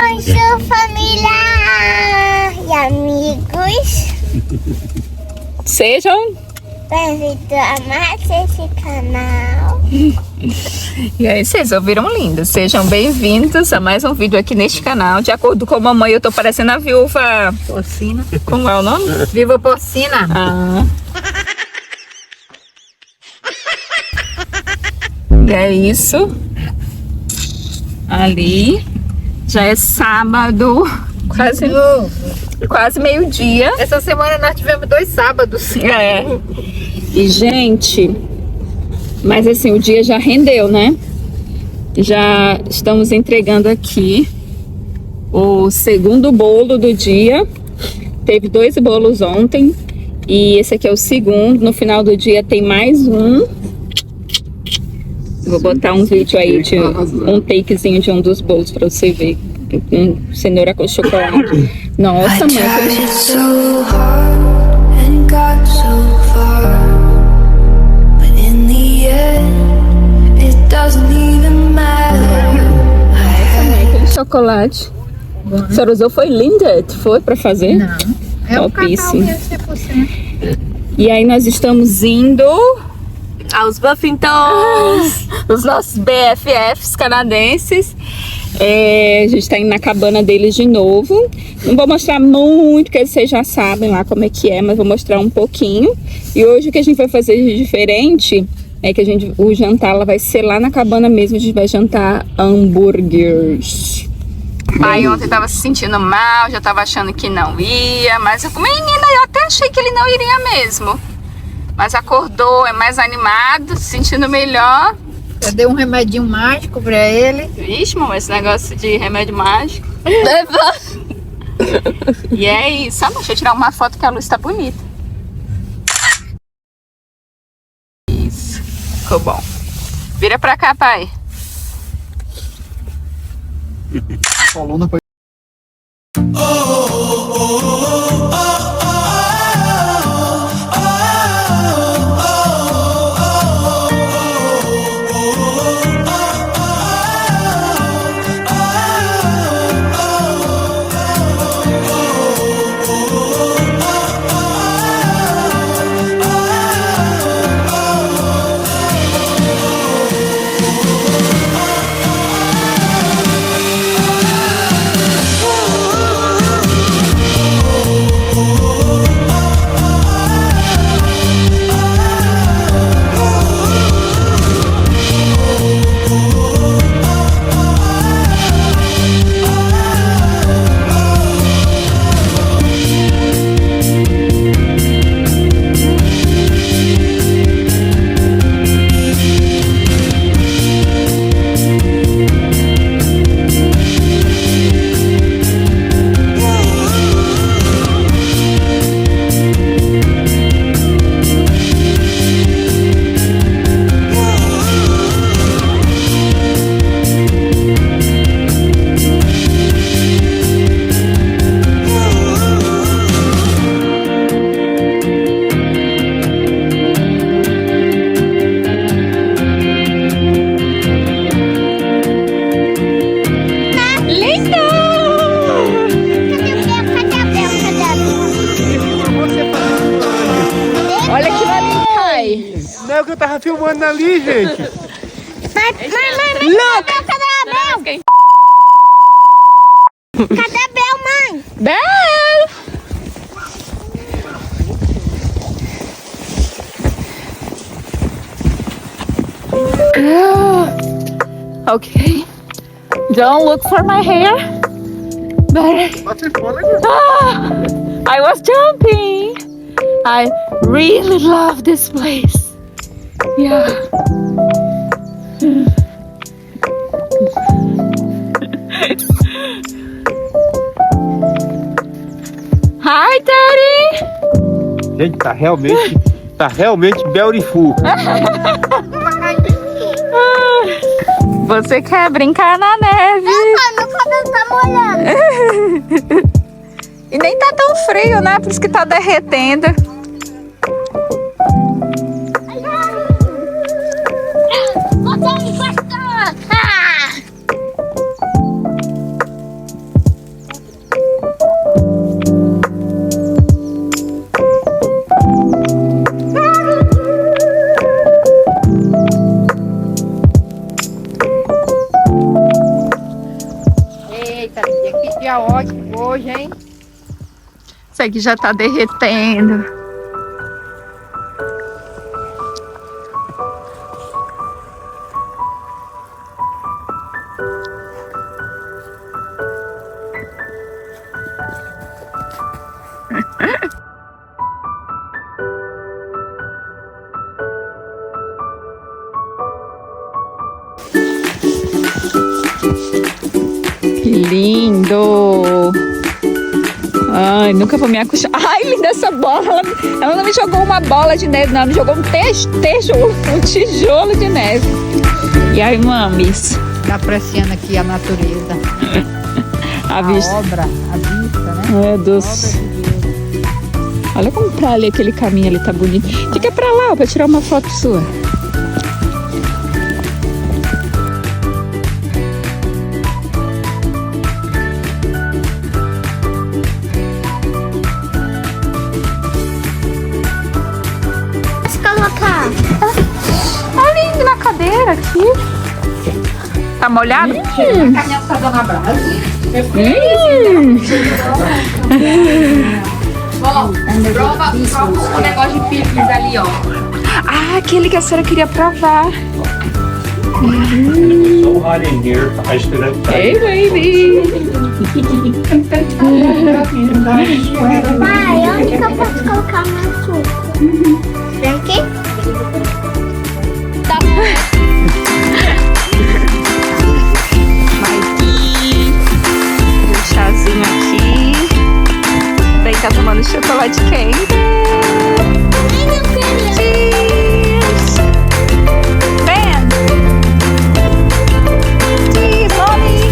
Bonjour, família e amigos. Sejam Bem-vindos a mais esse canal. E aí, vocês ouviram lindo? Sejam bem-vindos a mais um vídeo aqui neste canal. De acordo com a mamãe, eu tô parecendo a viúva Porcina. Como é o nome? Viva porcina. Ah. E é isso. Ali já é sábado, quase meio-dia. Essa semana nós tivemos 2 sábados. É. E, gente, mas assim, o dia já rendeu, né? Já estamos entregando aqui o segundo bolo do dia. Teve 2 bolos ontem e esse aqui é o segundo. No final do dia tem mais um. Vou botar um vídeo aí de um takezinho de um dos bolos pra você ver. Cenoura com chocolate. Nossa, mãe. Com chocolate. A senhora usou foi linda? Foi pra fazer? Não. É o cacau Topíssimo. mesmo, 100%. E aí nós estamos indo aos Buffingtons, os nossos BFFs canadenses. A gente tá indo na cabana deles de novo. Não vou mostrar muito, porque vocês já sabem lá como é que é, mas vou mostrar um pouquinho. E hoje o que a gente vai fazer de diferente é que o jantar lá vai ser lá na cabana mesmo. A gente vai jantar hambúrgueres. Pai ontem tava se sentindo mal, já tava achando que não ia, mas menina, eu até achei que ele não iria mesmo. Mas acordou, é mais animado, se sentindo melhor. Eu dei um remedinho mágico pra ele. Vixe, mamãe, esse negócio de remédio mágico. E é isso. Ah, deixa eu tirar uma foto que a luz tá bonita. Isso, ficou bom. Vira pra cá, pai. Coluna pra... Não é o que eu tava filmando ali, gente. Look! Cadê a Bel? Cadê a Bel, mãe? Bel! Okay. Don't look for my hair. I was jumping. I really love this place. Yeah. Hi, Daddy. Gente, tá realmente beautiful. Você quer brincar na neve? Meu cabelo tá molhando. E nem tá tão frio, né? Por isso que tá derretendo. Você me gostou. Eita, que dia ótimo hoje, hein? Isso aqui já tá derretendo. Que lindo! Ai, nunca vou me acostumar. Ai, linda essa bola. Ela não me jogou uma bola de neve, não. Ela me jogou um tijolo de neve. E aí, mames? Tá apreciando aqui a natureza. A A vista. obra, a vista, né? Meu A Deus. obra de Deus. Olha como tá ali aquele caminho ali, tá bonito. Fica pra lá, ó, pra tirar uma foto sua. Posso colocar? Olha indo na cadeira aqui. Tá molhado? A canhão tá dando abraço. Prova o negócio de picles ali, ó. Ah, aquele que a senhora queria provar. So hot in here, I stood outside. Hey, baby! Pai, onde que eu posso colocar meu suco? Vem aqui? Aqui, um chazinho aqui. Bem, tá tomando chocolate quente. Cheers! Ben! Cheers, mommy!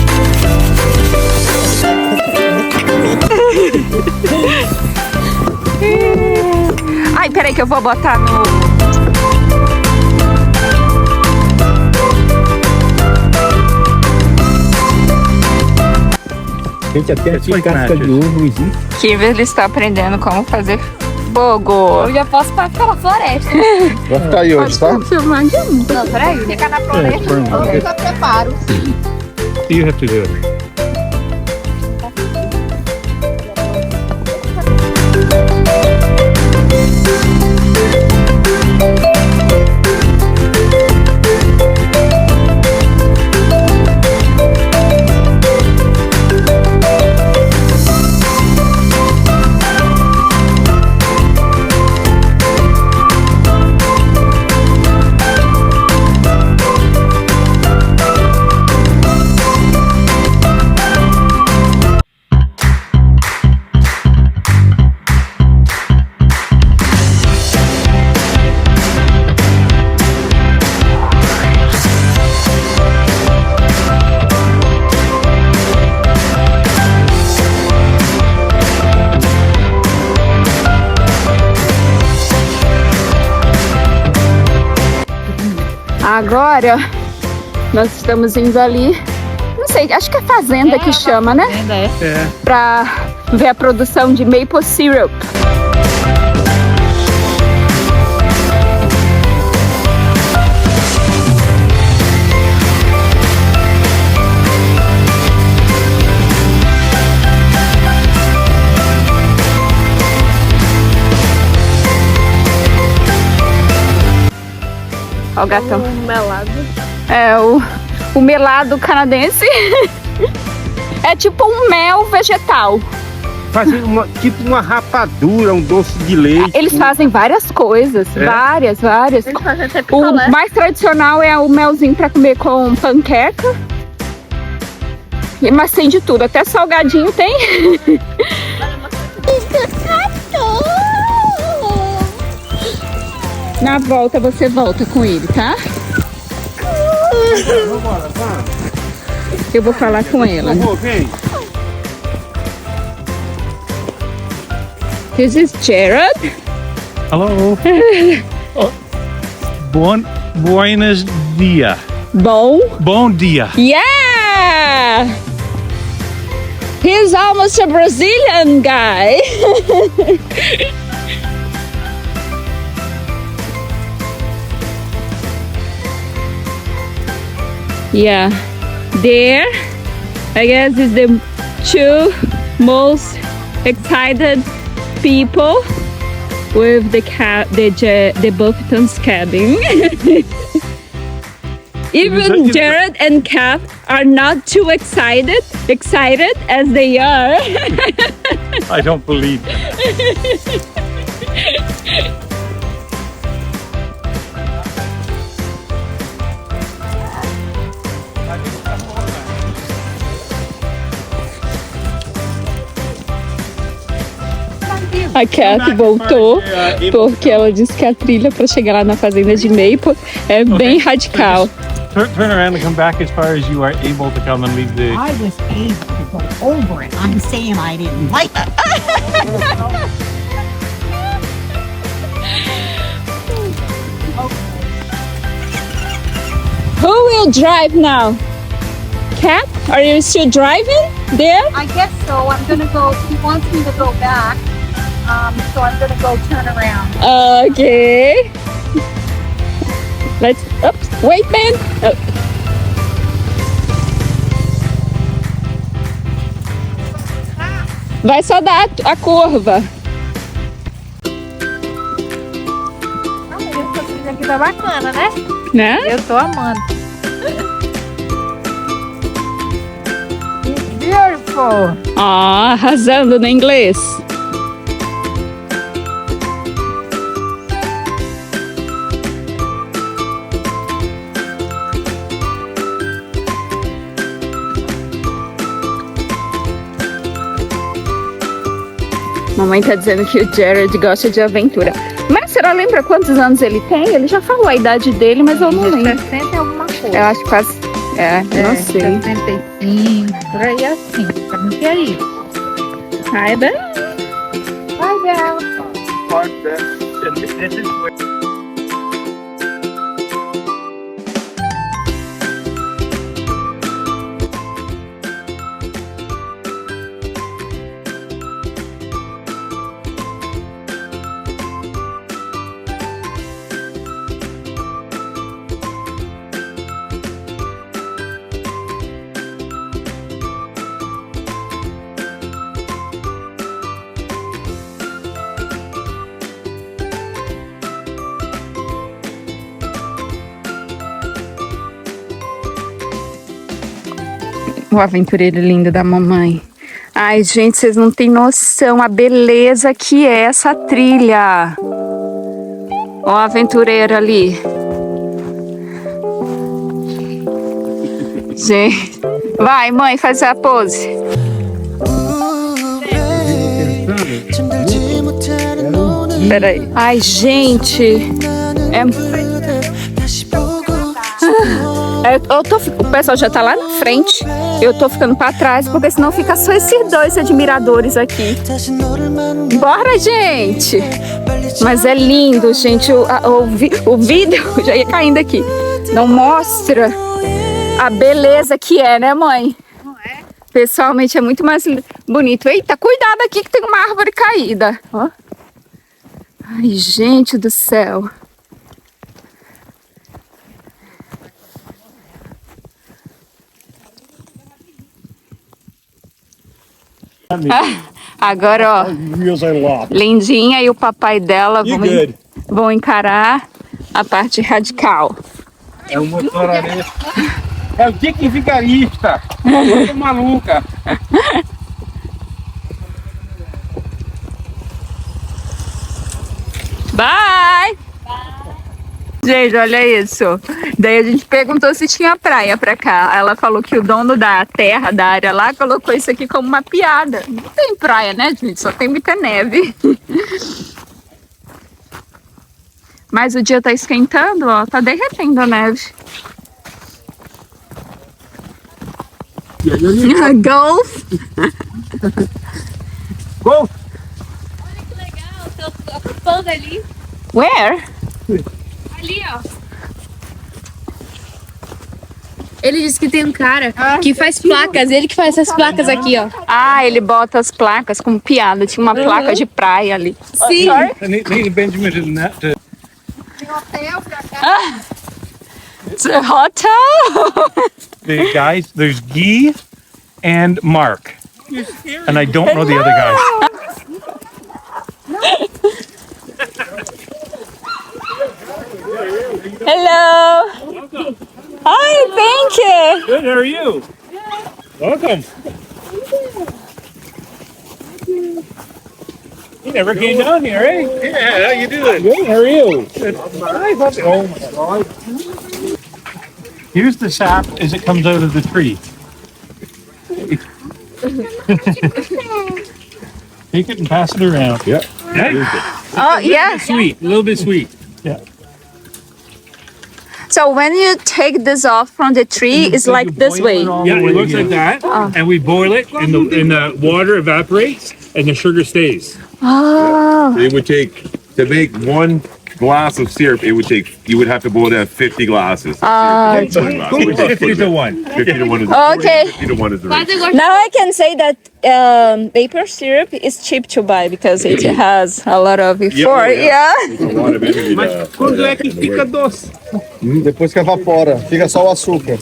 Ai, peraí que eu vou botar no... Gente, até It's like casca de matches. ovo existe. Kimberly está aprendendo como fazer fogo. Eu já posso para pela floresta. Vai ficar aí hoje, tá? Filmar de um. Não, peraí. Fica na floresta, eu já preparo. You have to do it. Agora, nós estamos indo ali, não sei, acho que é fazenda que chama, né? Ainda é. É. Pra ver a produção de maple syrup. Ó o gatão. Melado. É o melado canadense. É tipo um mel vegetal. Fazem tipo uma rapadura, um doce de leite. Eles fazem várias coisas, É? várias. Eles fazem até O picolé. mais tradicional é o melzinho pra comer com panqueca. Mas tem de tudo, até salgadinho tem. Na volta você volta com ele, tá? Vambora, vamos. Eu vou falar com ela. Vamos, vem. This is Jared. Hello. Buenos dia. Bom. Bom dia. Yeah! He's almost a Brazilian guy. Yeah. There I guess it's the two most excited people with the Buffington's cabin. Even Jared and Kath are not too excited as they are. I don't believe that. A Kath voltou porque ela disse que a trilha para chegar lá na fazenda de Maple é bem radical. Turn around and come back as far as you are able to come and leave the... I was able to go over it. I'm saying I didn't like it. Who will drive now? Kat, are you still driving there? I guess so. I'm gonna go. He wants me to go back, so I'm gonna go turn around. Okay. Let's. Oops, wait, man. Oh. Vai só dar a curva. Essa trilha aqui tá bacana, né? Né? Eu tô amando. It's beautiful. Ah, arrasando no inglês. Mamãe tá dizendo que o Jared gosta de aventura. Mas será lembra quantos anos ele tem? Ele já falou a idade dele, mas eu não lembro. 60 e alguma coisa. Eu acho quase. Não sei. 65, por aí assim. Pra mim que é isso. Ai, bem. Vai, Bel. O aventureiro lindo da mamãe. Ai, gente, vocês não têm noção a beleza que é essa trilha. Ó o aventureiro ali. Gente. Vai, mãe, faz a pose. Peraí. Ai, gente. O pessoal já tá lá na frente. Eu tô ficando pra trás, porque senão fica só esses dois admiradores aqui. Bora, gente! Mas é lindo, gente. O vídeo já ia caindo aqui. Não mostra a beleza que é, né, mãe? Não é? Pessoalmente é muito mais bonito. Eita, cuidado aqui que tem uma árvore caída. Ó. Ai, gente do céu. Agora, ó, Lindinha e o papai dela vão encarar a parte radical. É um motor ali. É o que vigarista. Muito maluca. Bye! Gente, olha isso. Daí a gente perguntou se tinha praia pra cá. Ela falou que o dono da terra, da área lá, colocou isso aqui como uma piada. Não tem praia, né, gente? Só tem muita neve. Mas o dia tá esquentando, ó. Tá derretendo a neve. Golf! Golf! Olha que legal, tô acampando ali. Where? Ali, ó. Ele disse que tem um cara que faz placas, ele que faz essas placas aqui, ó. Ah, ele bota as placas como piada. Tinha uma placa de praia ali. Sim. Benjamin didn't have to. Tem hotel pra cá. It's a hotel! The guys, there's ghee and Mark. And I don't know the other guy. Hello. Hi, thank you. Good, how are you? Welcome. You never came down here, eh? Yeah, how you doing? Good, how are you? Oh my God. Here's the sap as it comes out of the tree. Take it and pass it around. Yeah. Oh, yeah. Sweet, a little bit sweet. Yeah. So when you take this off from the tree, it's like this way. Yeah, it looks like that. And we boil it, and the water evaporates, and the sugar stays. Oh. It would take, to make 1 glass of syrup, you would have to boil down 50 glasses. 50 to 1. 50 to 1 is Okay. 50 to 1 is the ratio. Now I can say that maple syrup is cheap to buy because it has a lot of effort. Yeah. There's a lot of energy to- Quando é que fica doce? Depois que evapora, fica só o açúcar.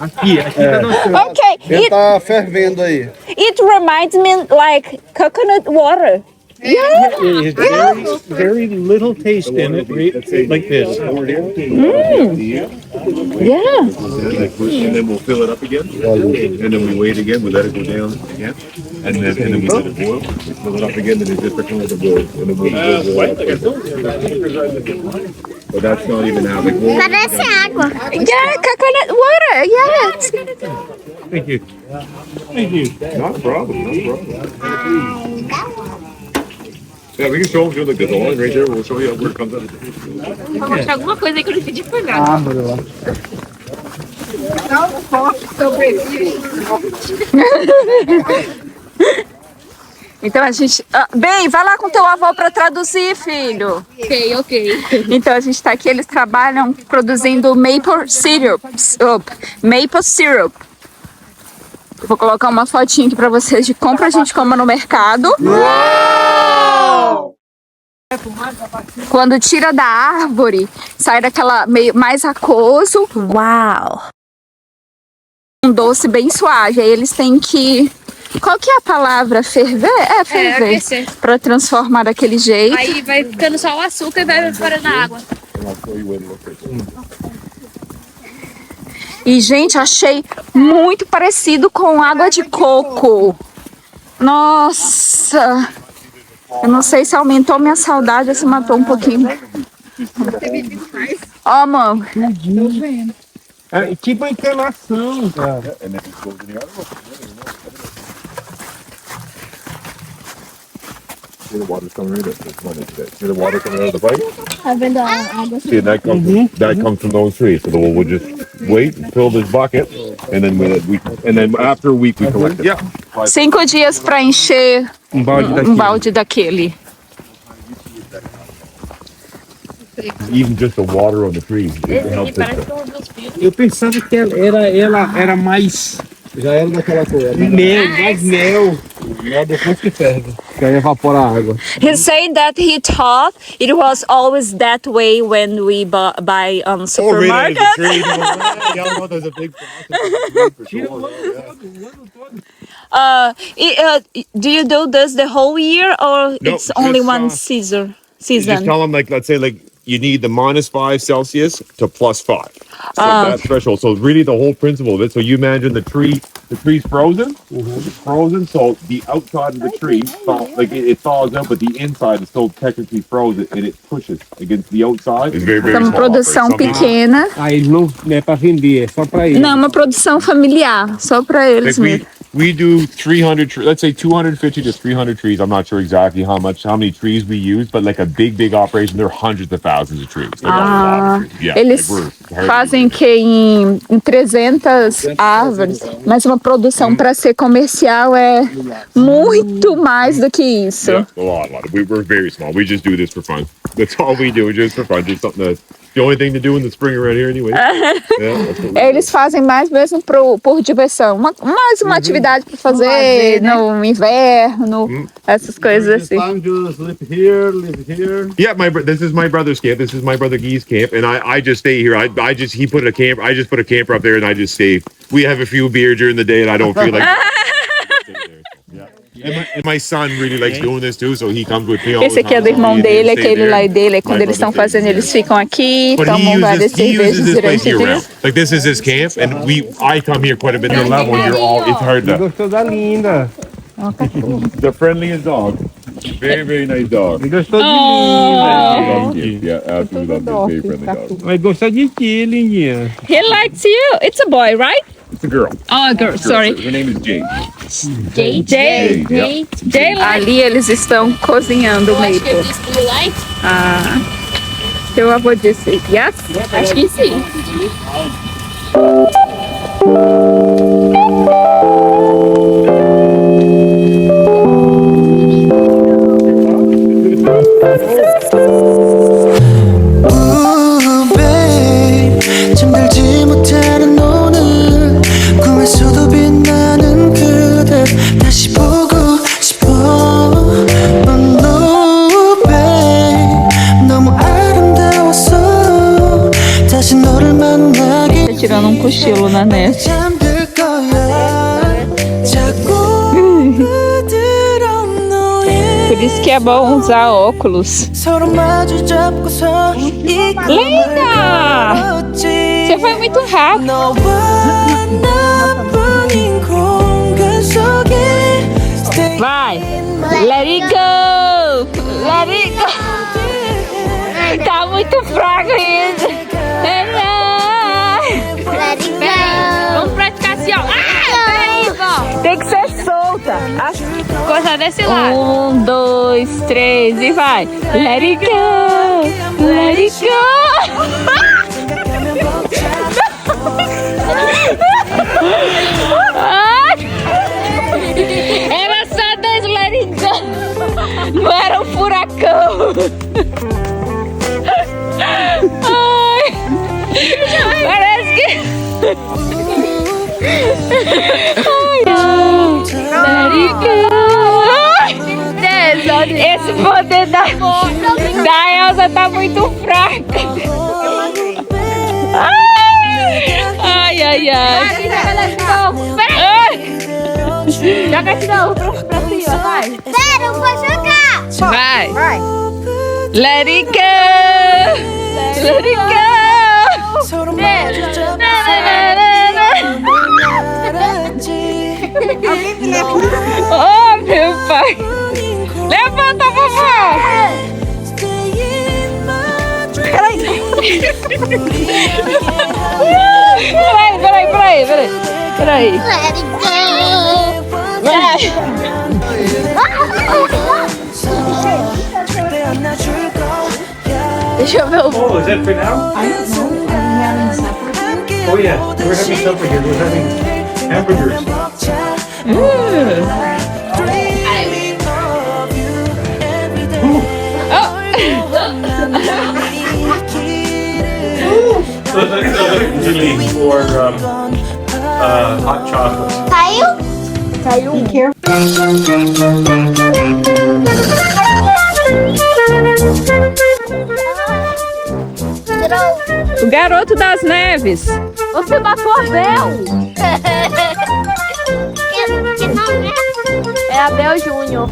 Aqui tá doce. Okay. Ele tá fervendo aí. It reminds me like coconut water. It's very little taste in it, like this. Yeah. And then we'll fill it up again. And then we wait again, we let it go down again. And then we let it boil. We fill it up again, then it's different kind of boil. And then but that's not even how it goes. Parece água. Yeah, coconut water. Yes. Thank you. Thank you. Not a problem, not a problem. Yeah, we can show them like the line right there. We'll show you where it comes out. Vou mostrar alguma coisa aí que eu não pedi por nada. Árvore lá. Então a gente. Bem, vai lá com teu avô para traduzir, filho. Ok. Então a gente tá aqui, eles trabalham produzindo maple syrup. Maple syrup. Vou colocar uma fotinha aqui para vocês de como a gente compra no mercado. Quando tira da árvore, sai daquela meio mais aquoso. Uau! Um doce bem suave. Aí eles têm que. Qual que é a palavra? Ferver? É, ferver. aquecer. Pra transformar daquele jeito. Aí vai ficando só o açúcar e vai fora na água. E, gente, achei muito parecido com água de coco. Nossa! Eu não sei se aumentou minha saudade ou se matou um pouquinho. Ó, mano. É tipo encarnação, cara. See the water's coming right up. See the water coming out of the pipe? Tá vendo a água? See, that comes from those trees. So we'll just wait and fill this bucket, and then after a week we collect it. Yeah. 5 dias pra encher Um balde um balde daquele. Even just the water on the trees it helps it. Eu pensava que ela era mais Já era daquela cor. mais mel. Né? Depois que ferve. Que aí evapora a água. He said that he thought it was always that way when we buy supermarket. Y'all know there's a big Do you do this the whole year or No, it's only just, one You season? just tell them, like, let's say, like, you need the -5 Celsius to +5. So that threshold. So really the whole principle of it. So you imagine the tree's frozen. It's frozen, so the outside of the tree, it thaws out, but the inside is still technically frozen, and it pushes against the outside. It's very, very É uma small. produção pequena. Aí não é pra vender, é só pra ele. Não, é uma produção familiar, só pra eles Like mesmo. we do 300 let's say 250 to 300 trees. I'm not sure exactly how many trees we use, but like a big operation, there are hundreds of thousands of trees. Like a lot of trees. Yeah, Eles like we're fazem que em 300 árvores, mas uma produção para ser comercial é muito mais do que isso. yeah, a lot. We're very small. We just do this for fun. That's all we do, just for fun. Just something that the only thing to do in the spring around here anyway. Yeah, that's what we Eles fazem mais mesmo por diversão. Mais uma atividade para fazer no inverno, essas coisas assim. Time to live here, live here. Yeah, this is my brother's camp. This is my brother Guy's camp, and I just stay here. I just put a camper up there, and I just stay. We have a few beers during the day, and I don't feel like. And my son really likes doing this too, so he comes with me all Esse the aqui é time. do irmão So dele, he stay aquele there. lá dele. Quando My eles estão brother fazendo, stays eles ficam aqui, But tomam várias he uses cervejas this place durante o year dia. round. Like this is his camp, and I come here quite a bit. The level you're all it's hard to. Gostou da linda. The friendliest dog. Very, very nice dog. Gostou de Oh. linda. Yeah, absolutely love this. Very friendly dog. Mas gostou de ti, lindinha. He likes you. It's a boy, right? It's a girl. Oh, a girl, sorry. Her name is Jade. Jay. Yeah. Ali eles estão cozinhando o maple. Ah, seu avô disse yes? Acho que sim. 잠들지 못하는 오늘 꿈에서도 빛나는 그댈 다시 보고 싶어 no babe 너무 아름다워서 다시 너를 만나기 Tirando cochilo na neve. 잠들 거야 자꾸 그들어 너의 Por isso que é bom usar óculos. 서로 마주 잡고서 이 Linda! Você foi muito rápido. 너와 나뿐인 공간 속에 stay Vai! Let it go! Let it go! Tá muito fraco isso! Let it go. Vamos praticar assim, ó! Ah, peraí, vó! Tem que ser solta! Coisa desse lado! 1, 2, 3 e vai! Let it go! Let it go! Era só 2 let it go! Não era um furacão! Ai, parece que... Let it go! Esse poder da Elsa tá muito fraco! Ai, ai, ai! Joga de novo pra cima, vai! Pera, eu vou jogar. Vai! Let it go! Let it go! 서로 마주 잡고서 Oh, meu pai! Levanta, vovó! Peraí. Let it go. Deixa eu ver o... Oh, is that for now? Oh yeah, we're having supper here. We're having hamburgers. Usually for hot chocolate. Saiu? O garoto das neves. Você matou a Bel. Que nome é? É a Bel Júnior.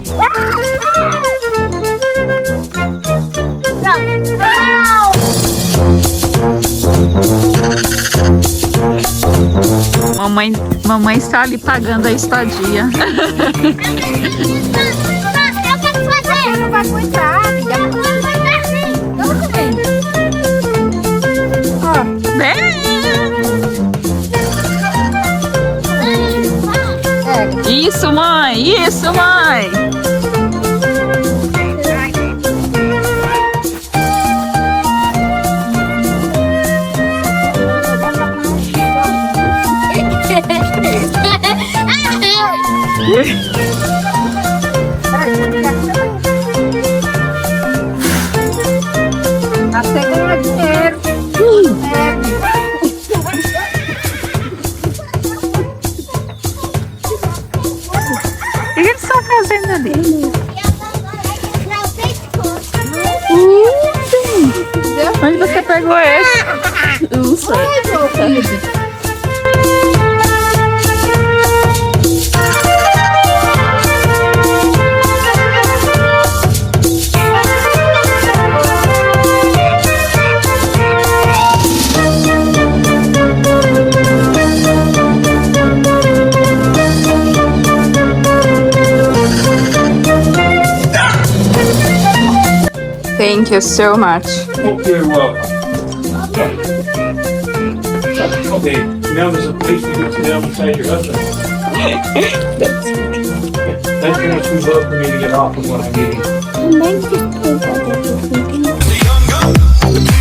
Mamãe está ali pagando a estadia. Eu quero fazer. Não vai aguentar. Isso, mãe! Isso, mãe! fazendo ali? Onde você pegou esse? Não sei. Thank you so much. You're welcome. Okay, now there's a place to get to down beside your husband. That's how much we love for me to get off of what I'm eating. Thank you.